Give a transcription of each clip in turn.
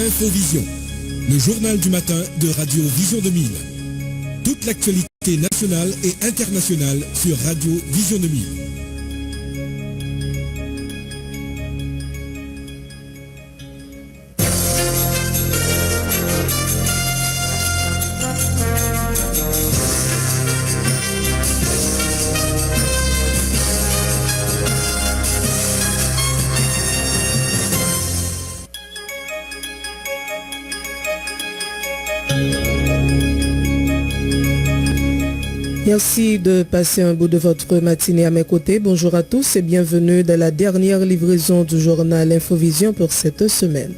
Infovision, le journal du matin de Radio Vision 2000. Toute l'actualité nationale et internationale sur Radio Vision 2000. Merci de passer un bout de votre matinée à mes côtés. Bonjour à tous et bienvenue dans la dernière livraison du journal Infovision pour cette semaine.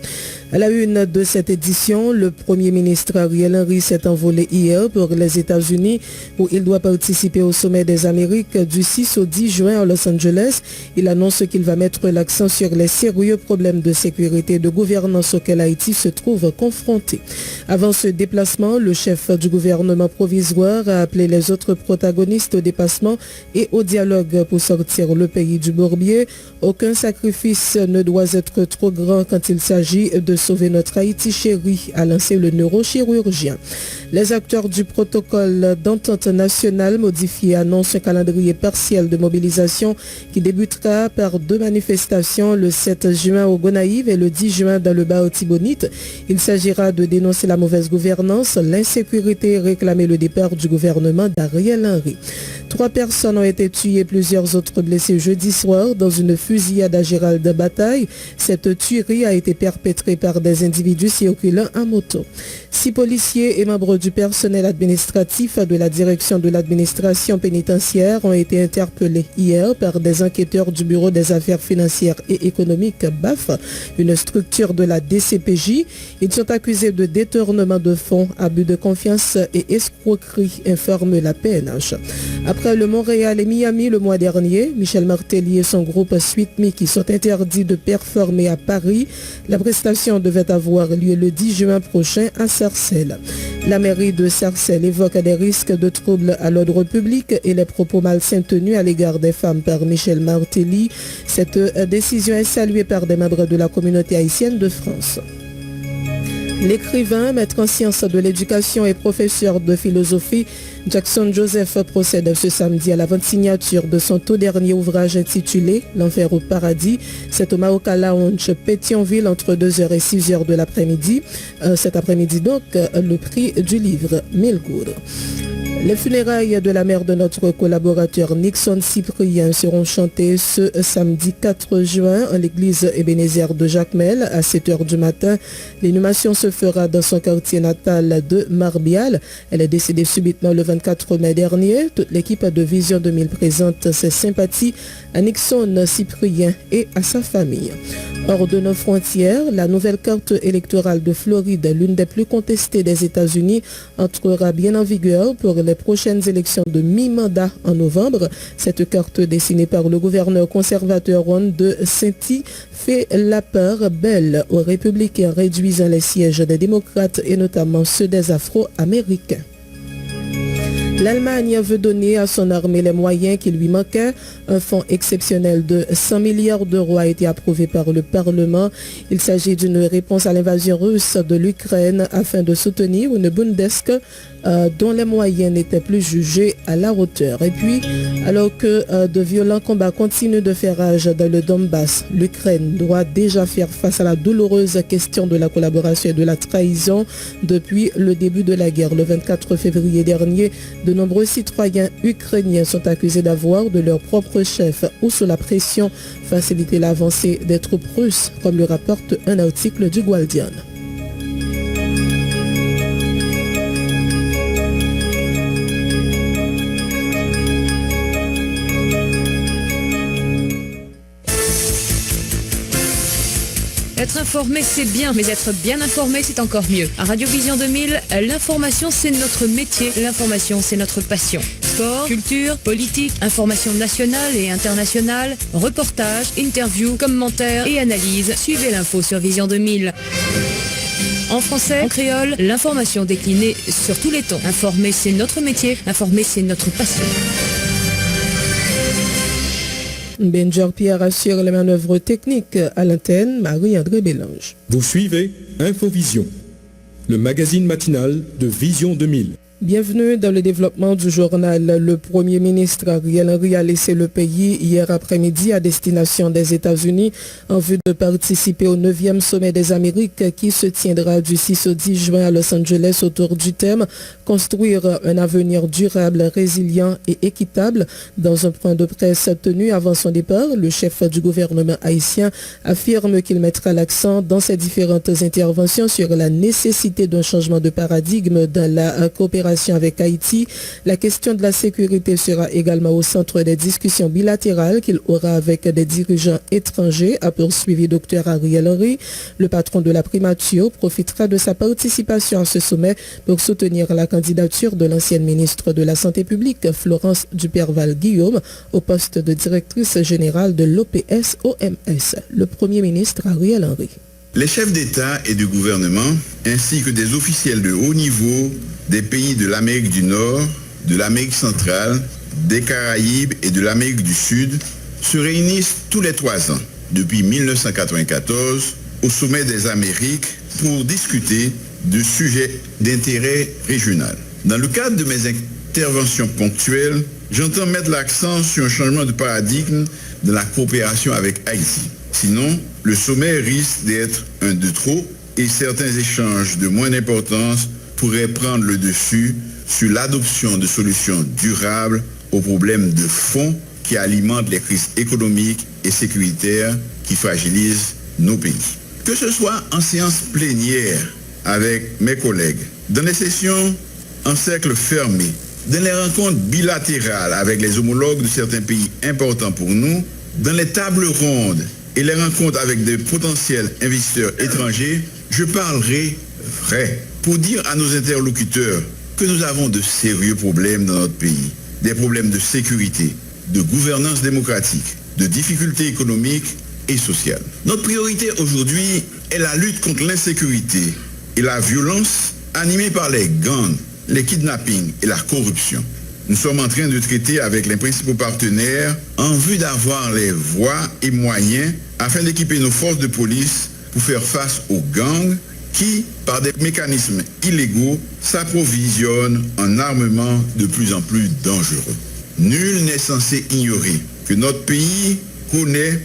À la une de cette édition, le Premier ministre Ariel Henry s'est envolé hier pour les États-Unis où il doit participer au sommet des Amériques du 6 au 10 juin à Los Angeles. Il annonce qu'il va mettre l'accent sur les sérieux problèmes de sécurité et de gouvernance auxquels Haïti se trouve confronté. Avant ce déplacement, le chef du gouvernement provisoire a appelé les autres protagonistes au dépassement et au dialogue pour sortir le pays du bourbier. Aucun sacrifice ne doit être trop grand quand il s'agit de sauver notre Haïti chéri, a lancé le neurochirurgien. Les acteurs du protocole d'entente nationale modifié annoncent un calendrier partiel de mobilisation qui débutera par 2 manifestations le 7 juin au Gonaïve et le 10 juin dans le Bas-Otibonite. Il s'agira de dénoncer la mauvaise gouvernance, l'insécurité et réclamer le départ du gouvernement d'Ariel Henry. 3 personnes ont été tuées et plusieurs autres blessées jeudi soir dans une fusillade à Gérald de Bataille. Cette tuerie a été perpétrée par des individus circulant en moto. 6 policiers et membres du personnel administratif de la direction de l'administration pénitentiaire ont été interpellés hier par des enquêteurs du Bureau des affaires financières et économiques BAF, une structure de la DCPJ. Ils sont accusés de détournement de fonds, abus de confiance et escroquerie, informe la PNH. Après le Montréal et Miami le mois dernier, Michel Martelly et son groupe Suite-Me qui sont interdits de performer à Paris, la prestation devait avoir lieu le 10 juin prochain à Sarcelles. La mairie de Sarcelles évoque des risques de troubles à l'ordre public et les propos malsains tenus à l'égard des femmes par Michel Martelly. Cette décision est saluée par des membres de la communauté haïtienne de France. L'écrivain, maître en sciences de l'éducation et professeur de philosophie, Jackson Joseph procède ce samedi à l'avant-signature de son tout dernier ouvrage intitulé « L'enfer au paradis ». C'est au Maoka Lounge, Pétionville, entre 2h et 6h de l'après-midi. Cet après-midi donc, le prix du livre Milgood. Les funérailles de la mère de notre collaborateur Nixon Cyprien seront chantées ce samedi 4 juin en l'église Ebenezer de Jacmel à 7h du matin. L'inhumation se fera dans son quartier natal de Marbial. Elle est décédée subitement le 24 mai dernier. Toute l'équipe de Vision 2000 présente ses sympathies à Nixon Cyprien et à sa famille. Hors de nos frontières, la nouvelle carte électorale de Floride, l'une des plus contestées des États-Unis, entrera bien en vigueur pour les prochaines élections de mi-mandat en novembre. Cette carte dessinée par le gouverneur conservateur Ron DeSantis fait la part belle aux républicains, réduisant les sièges des démocrates et notamment ceux des Afro-Américains. L'Allemagne veut donner à son armée les moyens qui lui manquaient. Un fonds exceptionnel de 100 milliards d'euros a été approuvé par le Parlement. Il s'agit d'une réponse à l'invasion russe de l'Ukraine afin de soutenir une Bundeswehr dont les moyens n'étaient plus jugés à la hauteur. Et puis, alors que de violents combats continuent de faire rage dans le Donbass, l'Ukraine doit déjà faire face à la douloureuse question de la collaboration et de la trahison depuis le début de la guerre. Le 24 février dernier, de nombreux citoyens ukrainiens sont accusés d'avoir de leur propre chef ou sous la pression facilité l'avancée des troupes russes, comme le rapporte un article du Guardian. Être informé, c'est bien, mais être bien informé, c'est encore mieux. À Radio Vision 2000, l'information, c'est notre métier. L'information, c'est notre passion. Sport, culture, politique, information nationale et internationale, reportages, interviews, commentaires et analyses. Suivez l'info sur Vision 2000. En français, en créole, l'information déclinée sur tous les tons. Informer, c'est notre métier. Informer, c'est notre passion. Benjor Pierre assure les manœuvres techniques à l'antenne, Marie-André Bélange. Vous suivez Infovision, le magazine matinal de Vision 2000. Bienvenue dans le développement du journal. Le Premier ministre Ariel Henry a laissé le pays hier après-midi à destination des États-Unis en vue de participer au 9e sommet des Amériques qui se tiendra du 6 au 10 juin à Los Angeles autour du thème « Construire un avenir durable, résilient et équitable ». Dans un point de presse tenu avant son départ, le chef du gouvernement haïtien affirme qu'il mettra l'accent dans ses différentes interventions sur la nécessité d'un changement de paradigme dans la coopération avec Haïti. La question de la sécurité sera également au centre des discussions bilatérales qu'il aura avec des dirigeants étrangers, a poursuivi Dr Ariel Henry. Le patron de la primature profitera de sa participation à ce sommet pour soutenir la candidature de l'ancienne ministre de la Santé publique, Florence Duperval-Guillaume, au poste de directrice générale de l'OPS-OMS. Le Premier ministre Ariel Henry. Les chefs d'État et de gouvernement, ainsi que des officiels de haut niveau des pays de l'Amérique du Nord, de l'Amérique centrale, des Caraïbes et de l'Amérique du Sud, se réunissent tous les 3 ans, depuis 1994, au sommet des Amériques pour discuter de sujets d'intérêt régional. Dans le cadre de mes interventions ponctuelles, j'entends mettre l'accent sur un changement de paradigme de la coopération avec Haïti. Sinon, le sommet risque d'être un de trop et certains échanges de moins d'importance pourraient prendre le dessus sur l'adoption de solutions durables aux problèmes de fond qui alimentent les crises économiques et sécuritaires qui fragilisent nos pays. Que ce soit en séance plénière avec mes collègues, dans les sessions en cercle fermé, dans les rencontres bilatérales avec les homologues de certains pays importants pour nous, dans les tables rondes et les rencontres avec de potentiels investisseurs étrangers, je parlerai vrai pour dire à nos interlocuteurs que nous avons de sérieux problèmes dans notre pays, des problèmes de sécurité, de gouvernance démocratique, de difficultés économiques et sociales. Notre priorité aujourd'hui est la lutte contre l'insécurité et la violence animée par les gangs, les kidnappings et la corruption. Nous sommes en train de traiter avec les principaux partenaires en vue d'avoir les voies et moyens afin d'équiper nos forces de police pour faire face aux gangs qui, par des mécanismes illégaux, s'approvisionnent en armement de plus en plus dangereux. Nul n'est censé ignorer que notre pays connaît,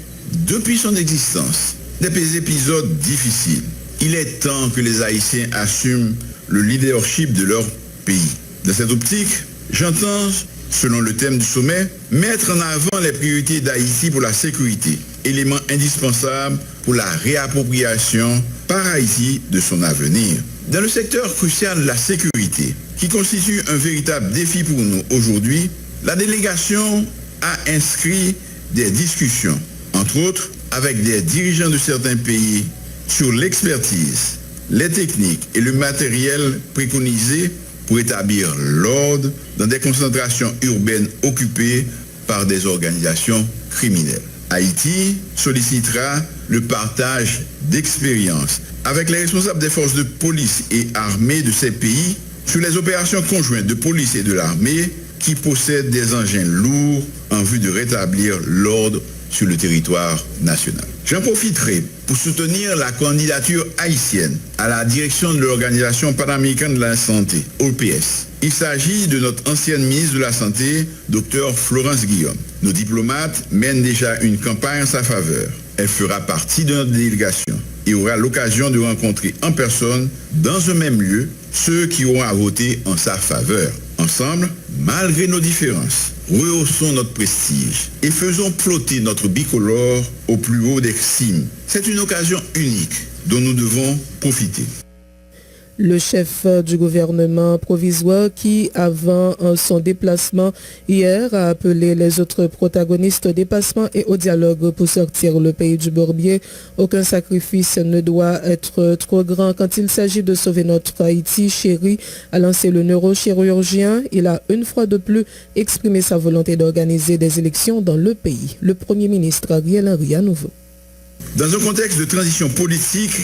depuis son existence, des épisodes difficiles. Il est temps que les Haïtiens assument le leadership de leur pays. Dans cette optique, j'entends, selon le thème du sommet, mettre en avant les priorités d'Haïti pour la sécurité, élément indispensable pour la réappropriation par Haïti de son avenir. Dans le secteur crucial de la sécurité, qui constitue un véritable défi pour nous aujourd'hui, la délégation a inscrit des discussions, entre autres avec des dirigeants de certains pays, sur l'expertise, les techniques et le matériel préconisés pour établir l'ordre dans des concentrations urbaines occupées par des organisations criminelles. Haïti sollicitera le partage d'expériences avec les responsables des forces de police et armées de ces pays sur les opérations conjointes de police et de l'armée qui possèdent des engins lourds en vue de rétablir l'ordre sur le territoire national. J'en profiterai pour soutenir la candidature haïtienne à la direction de l'Organisation panaméricaine de la santé, OPS. Il s'agit de notre ancienne ministre de la Santé, Dr Florence Guillaume. Nos diplomates mènent déjà une campagne en sa faveur. Elle fera partie de notre délégation et aura l'occasion de rencontrer en personne, dans un même lieu, ceux qui auront à voter en sa faveur. Ensemble, malgré nos différences, rehaussons notre prestige et faisons flotter notre bicolore au plus haut des cimes. C'est une occasion unique dont nous devons profiter. Le chef du gouvernement provisoire qui, avant son déplacement hier, a appelé les autres protagonistes au dépassement et au dialogue pour sortir le pays du bourbier. Aucun sacrifice ne doit être trop grand quand il s'agit de sauver notre Haïti chéri, a lancé le neurochirurgien. Il a une fois de plus exprimé sa volonté d'organiser des élections dans le pays. Le Premier ministre Ariel Henry à nouveau. Dans un contexte de transition politique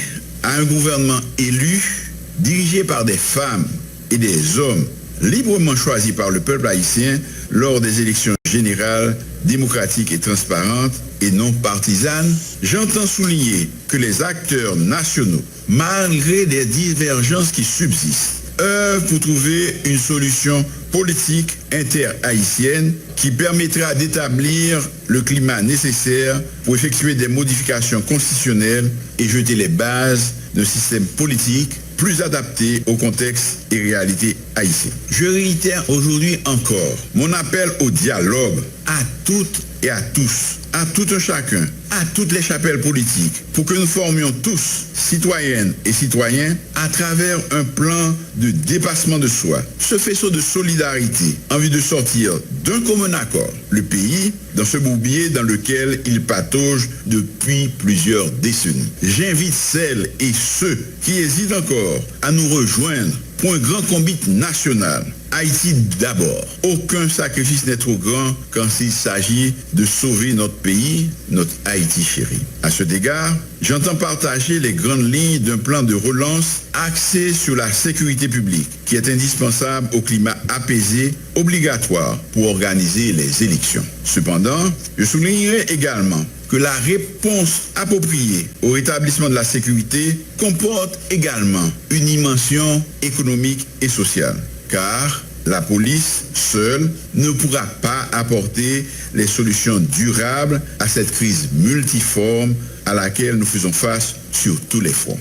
à un gouvernement élu, dirigé par des femmes et des hommes librement choisi par le peuple haïtien lors des élections générales, démocratiques et transparentes et non partisanes, j'entends souligner que les acteurs nationaux, malgré les divergences qui subsistent, œuvrent pour trouver une solution politique inter-haïtienne qui permettra d'établir le climat nécessaire pour effectuer des modifications constitutionnelles et jeter les bases d'un système politique plus adapté au contexte et réalité haïtienne. Je réitère aujourd'hui encore mon appel au dialogue à toutes et à tous, à tout un chacun, à toutes les chapelles politiques, pour que nous formions tous, citoyennes et citoyens, à travers un plan de dépassement de soi, ce faisceau de solidarité en vue de sortir d'un commun accord le pays dans ce bourbier dans lequel il patauge depuis plusieurs décennies. J'invite celles et ceux qui hésitent encore à nous rejoindre pour un grand combat national. Haïti d'abord. Aucun sacrifice n'est trop grand quand il s'agit de sauver notre pays, notre Haïti chéri. À cet égard, j'entends partager les grandes lignes d'un plan de relance axé sur la sécurité publique qui est indispensable au climat apaisé, obligatoire pour organiser les élections. Cependant, je soulignerai également que la réponse appropriée au rétablissement de la sécurité comporte également une dimension économique et sociale. Car la police seule ne pourra pas apporter les solutions durables à cette crise multiforme à laquelle nous faisons face sur tous les fronts.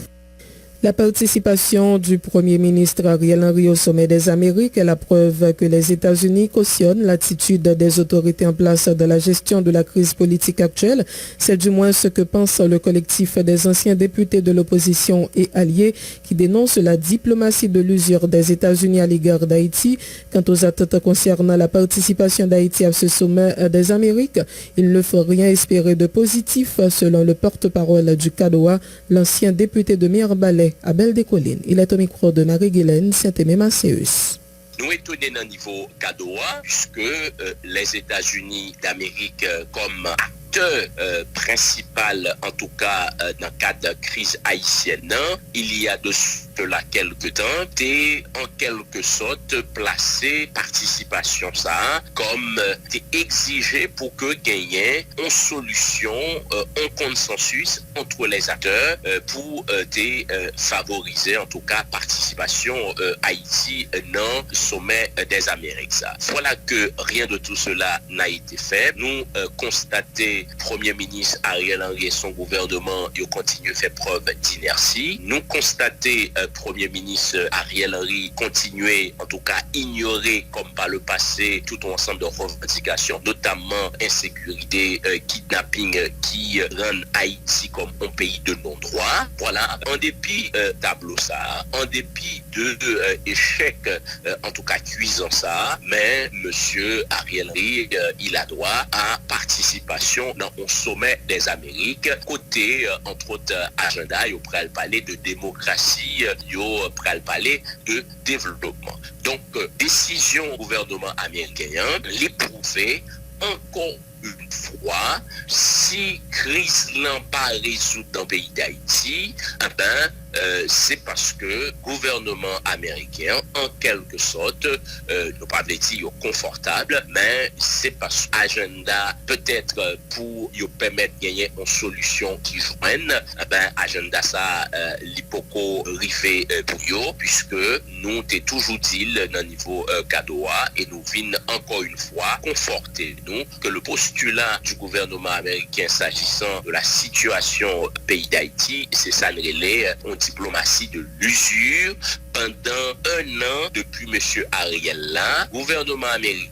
La participation du Premier ministre Ariel Henry au sommet des Amériques est la preuve que les États-Unis cautionnent l'attitude des autorités en place dans la gestion de la crise politique actuelle. C'est du moins ce que pense le collectif des anciens députés de l'opposition et alliés qui dénoncent la diplomatie de l'usure des États-Unis à l'égard d'Haïti. Quant aux attentes concernant la participation d'Haïti à ce sommet des Amériques, il ne faut rien espérer de positif selon le porte-parole du CADOA, l'ancien député de Mirbalais, Abel Descollines. Il est au micro de Marie-Guylaine Saint-Aimé-Macéus. Nous étonnés dans le niveau CADOA, puisque les États-Unis d'Amérique comme acteur principal, en tout cas dans le cadre de la crise haïtienne, il y a de cela quelques temps, et en quelque sorte placé participation ça comme exigé pour que gagner une solution, un consensus entre les acteurs pour favoriser en tout cas participation Haïti dans le sommet des Amériques. Ça. Voilà que rien de tout cela n'a été fait. Nous constatons Premier ministre Ariel Henry et son gouvernement ils continuent à faire preuve d'inertie. Nous constatons Premier ministre Ariel Henry continuer en tout cas ignorer comme par le passé tout un ensemble de revendications, notamment insécurité, kidnapping qui rend Haïti comme un pays de non-droit. Voilà, en dépit tableau ça, en dépit de échec en tout cas cuisant ça, mais monsieur Ariel Henry il a droit à participation dans un sommet des Amériques, côté entre autres agenda, il pourrait parler de démocratie, il pourrait parler de développement. Donc décision gouvernement américain, l'éprouver encore une fois, si crise n'a pas résoudre dans le pays d'Haïti, c'est parce que le gouvernement américain, en quelque sorte, nous pas dire confortable, mais c'est parce que l'agenda, peut-être pour permettre de gagner une solution qui joigne, agenda ça, l'hypoco rivé pour eux, puisque nous t'ai toujours dit dans le niveau CADOA et nous venons encore une fois conforter nous que le postulat du gouvernement américain s'agissant de la situation pays d'Haïti, c'est ça le relais diplomatie de l'usure pendant un an depuis M. Ariel là, gouvernement américain,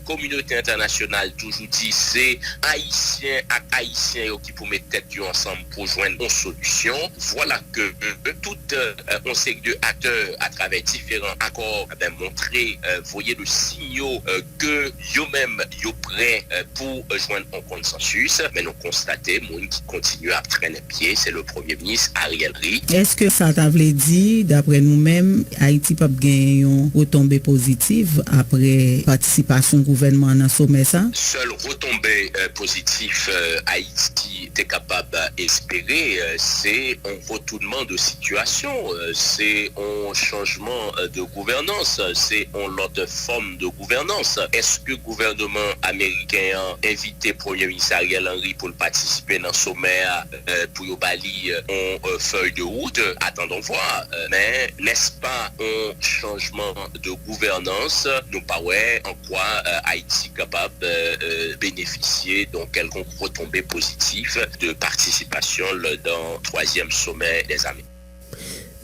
communauté internationale toujours dit c'est haïtien à haïtien qui pour mettre tête ensemble pour joindre une solution. Voilà que tout on sait de acteurs à travers différents accords montré voyez le signaux que eux-mêmes yo prêts pour joindre un consensus, mais nous constatons monde qui continue à traîner pied, c'est le Premier ministre Ariel Henry. Est-ce que ça t'avait dit d'après nous-mêmes Haïti peut gagner une retombée positive après participation gouvernement dans sommet ça? Seule retombée effet positif Haïti est capable d'espérer, c'est un retournement de situation, c'est un changement de gouvernance, c'est une autre forme de gouvernance. Est-ce que le gouvernement américain a invité le Premier ministre Ariel Henry pour participer dans le sommet pour Bali en feuille de route? Attendons voir. Mais n'est-ce pas un changement de gouvernance? Nous pas en quoi Haïti est capable de bénéficier donc quelconque retombée positive de participation dans le 3e sommet des Amériques.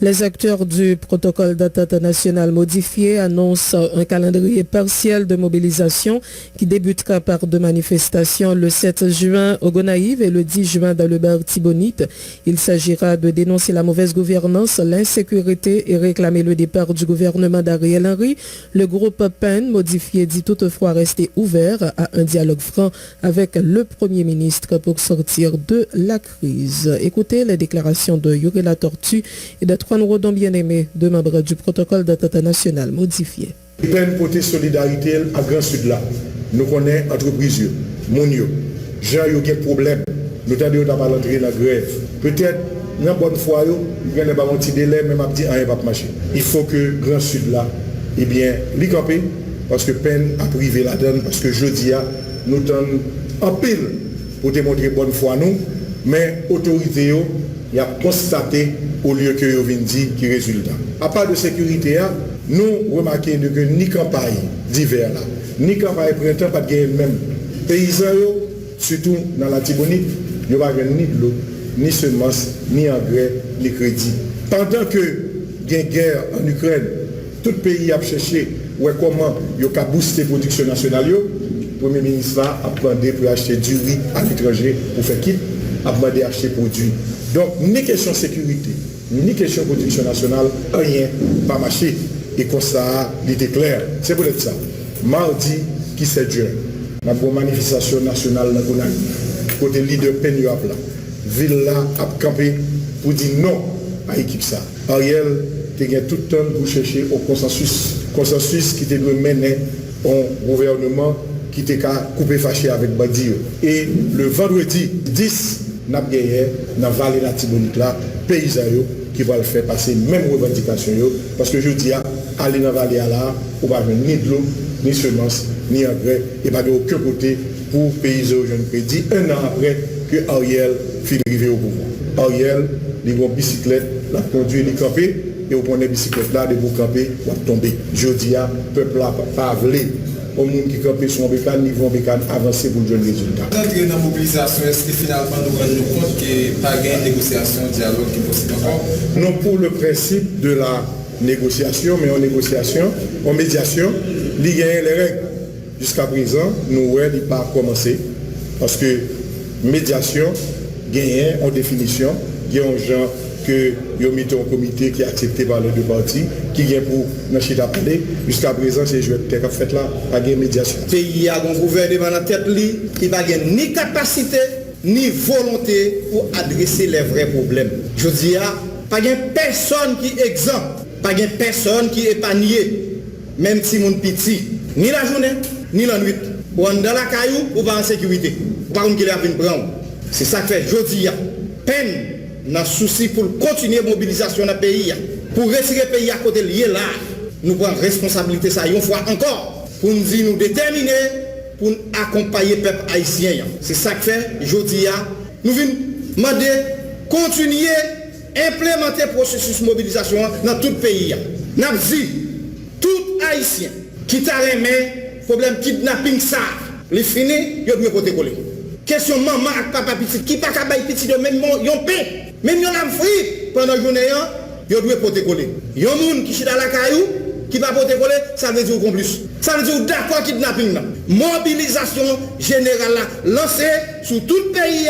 Les acteurs du protocole d'attente national modifié annoncent un calendrier partiel de mobilisation qui débutera par 2 manifestations le 7 juin au Gonaïve et le 10 juin dans le Bar-Tibonite. Il s'agira de dénoncer la mauvaise gouvernance, l'insécurité et réclamer le départ du gouvernement d'Ariel Henry. Le groupe PEN modifié dit toutefois rester ouvert à un dialogue franc avec le Premier ministre pour sortir de la crise. Écoutez les déclarations de Yuri La Tortue et de Antoine Rodon bien-aimé, 2 membres du protocole d'attente national modifié. PEN porter solidarité à Grand Sud là. Nous connaissons entreprises, monio, gens qui ont des problèmes. Nous t'avons pas l'entrée dans la grève. Peut-être, dans bonne foi, il y a un petit délai, mais je dis rien va marcher. Il faut que Grand Sud là, eh bien, l'y camper, parce que PEN a privé la donne, parce que jeudi, nous t'en en pile pour démontrer bonne foi nous, mais autorité, il a constaté au lieu que vous venez dire qui résultat. À part de sécurité, nous remarquons que ni campagne d'hiver là, ni campagne printemps, pas de gagner même. Paysans, surtout dans la Tibonite, ils n'ont pas ni de l'eau, ni semences, ni engrais, ni crédit. Pendant que il y a une guerre en Ukraine, tout le pays a cherché comment il a boosté la production nationale. Le Premier ministre a demandé pour acheter du riz à l'étranger pour faire quitte, a demandé d'acheter produits. Donc, ni question sécurité, ni question production nationale, rien pas marché. Et comme ça, il était clair. C'est pour être ça. Mardi, qui 7 juin, la manifestation nationale dans le Gonaïve, côté leader PEN là, ville là a campé pour dire non à l'équipe ça. Ariel, tu as tout le temps pour chercher au consensus qui te doit mener un gouvernement qui était coupé fâché avec Badi. Et le vendredi 10, nous avons gagné dans la vallée de la Tibonite là, paysans qui va le faire passer même revendication parce que je dis aller dans la vallée là, on va ni de l'eau, ni semences, ni engrais, et pas de aucun côté pour paysans aux jeunes crédits, 1 an après que Ariel finit arrivé au pouvoir. Ariel, les gros bicyclettes, la conduit, les camper, et au point de bicyclette là, de vous camper, va tomber. Je dis, le peuple là, pas voulu. Au monde qui campe son bécane, niveau bécane avancé pour le jeune résultat. Dans la mobilisation, est-ce que finalement nous rendons compte qu'il n'y a pas de négociation, dialogue qui est possible encore? Non, pour le principe de la négociation, mais en négociation, en médiation, il y a les règles. Jusqu'à présent, nous n'avons pas commencé parce que médiation, gagne en définition, il y a un genre que ils ont mis un comité qui est accepté par les 2 parties, qui vient pour nous parler. Jusqu'à présent, c'est joué qui a fait là, pas de médiation. Le pays a un gouvernement dans la tête qui n'a ni capacité, ni volonté pour adresser les vrais problèmes. Je dis, pas de personne qui est exempt, pas de personne qui est épargné, même si mon petit, ni la journée, ni la nuit. Ou dans la caillou, ou pas en sécurité. Par contre, qu'il a une prendre. C'est ça que fait, je dis, peine. Dans le souci pour continuer la mobilisation dans le pays, pour retirer le pays à côté lié là, nous prenons responsabilité ça une fois encore, pour nous dire nous déterminer, pour accompagner le peuple haïtien. C'est ça que fait, je dis, nous venons demander, continuer, implémenter le processus de mobilisation dans tout le pays. Nous avons dit, tout haïtien qui t'a remis, problème kidnapping ça, les finis, il doit porter coller. Question maman et papa petit, qui pas qu'à bailler petit de même yon pain. Même yon a fri pendant la journée, yon doit porter coller. Yon moun qui chita la caillou, qui va porter coller, ça veut dire qu'on plus. Ça veut dire d'accord kidnapping. Mobilisation générale lancée sur tout le pays,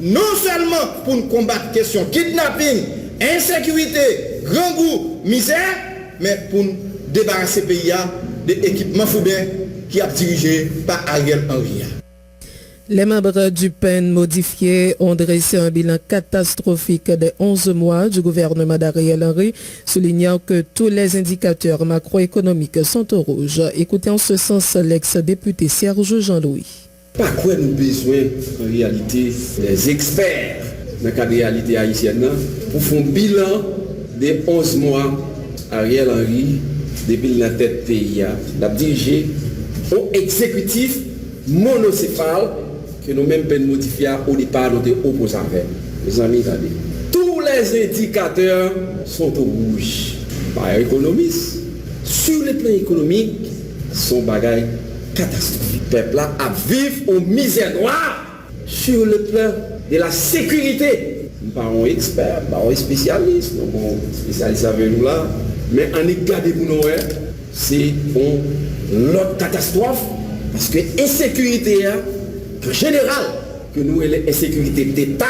non seulement pour combattre question kidnapping, insécurité, grand goût, misère, mais pour débarrasser le pays de l'équipement foubien qui a dirigé par Ariel Henry. Les membres du PEN modifié ont dressé un bilan catastrophique des 11 mois du gouvernement d'Ariel Henry, soulignant que tous les indicateurs macroéconomiques sont au rouge. Écoutez en ce sens l'ex-député Serge Jean-Louis. Pas quoi nous besoin en réalité des experts dans la réalité haïtienne pour faire un bilan des 11 mois Ariel Henry depuis la tête pays a dirigé un exécutif monocéphale que nous-mêmes pouvons modifier au départ nous opposés avec. Mes amis, regardez. Tous les indicateurs sont au rouge. Par économiste, sur le plan économique, son bagage catastrophique. Le peuple a vivre en misère noire. Sur le plan de la sécurité, nous parlons experts, nous parlons spécialistes, nous sommes spécialistes avec nous là, mais en regardant pour nous, c'est l'autre catastrophe, parce que l'insécurité, en général, que nous, l'insécurité d'État,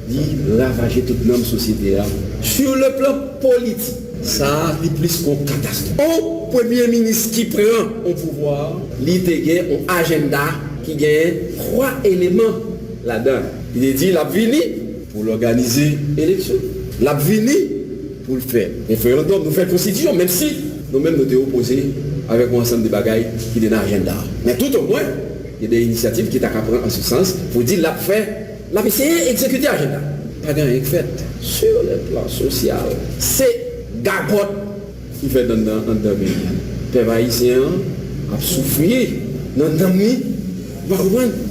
dit ravager toute notre société. Sur le plan politique, ça a plus qu'une catastrophe. Au Premier ministre qui prend au pouvoir, il a un agenda qui gagne 3 éléments là-dedans. Il a dit la vini pour l'organiser l'élection. La vini pour le faire. Référendum, nous faisons constitution, même si nous-mêmes nous sommes opposés avec un ensemble de bagailles qui est dans l'agenda. Mais tout au moins, il y a des initiatives qui sont à prendre en ce sens pour dire la fait, la essayé exécuter l'agenda. Pas de rien fait. Sur le plan social, c'est Gabot qui fait dans le pays. Les peuple haïtien a souffert dans le pays,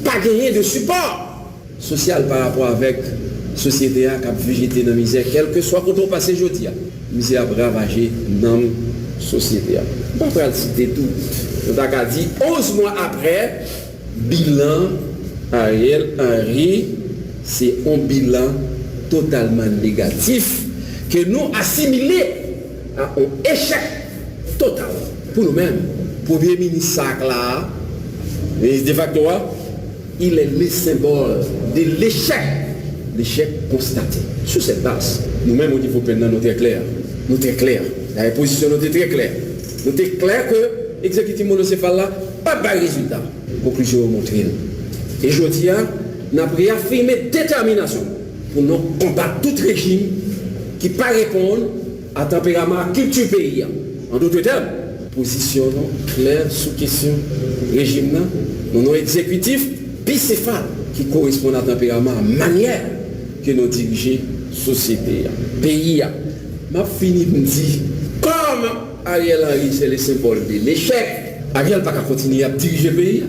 pas gagner de support social par rapport avec la société qui a végété dans la misère, quel que soit quand on passe aujourd'hui. La misère a ravagé dans la société. Je ne vais pas citer tout. On a dit 11 mois après, bilan Ariel Henry, c'est un bilan totalement négatif que nous assimilons à un échec total pour nous-mêmes. Pour le ministre Sacla, de facto, il est le symbole de l'échec constaté. Sur cette base, nous-mêmes au niveau pénal, nous sommes clairs. Nous sommes clairs. La position nous est très claire. Nous sommes clairs que l'exécutif monocéphale là, pas de résultat. Conclusion montrée. Et je dis, nous avons réaffirmé détermination pour nous combattre tout régime qui ne pas répondre à tempérament culture pays. En d'autres termes, positionnons clair sous question régime, nous avons exécutif bicéphale qui correspond à tempérament, à manière que nous dirigeons société, pays. Je finis de dire, comme Ariel Henry, c'est le symbole de l'échec, Ariel n'a pas continuer à diriger le pays.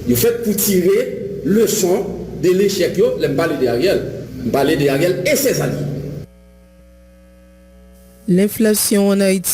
Il fait pour tirer leçon de l'échec, je parle de Ariel et ses alliés. L'inflation en Haïti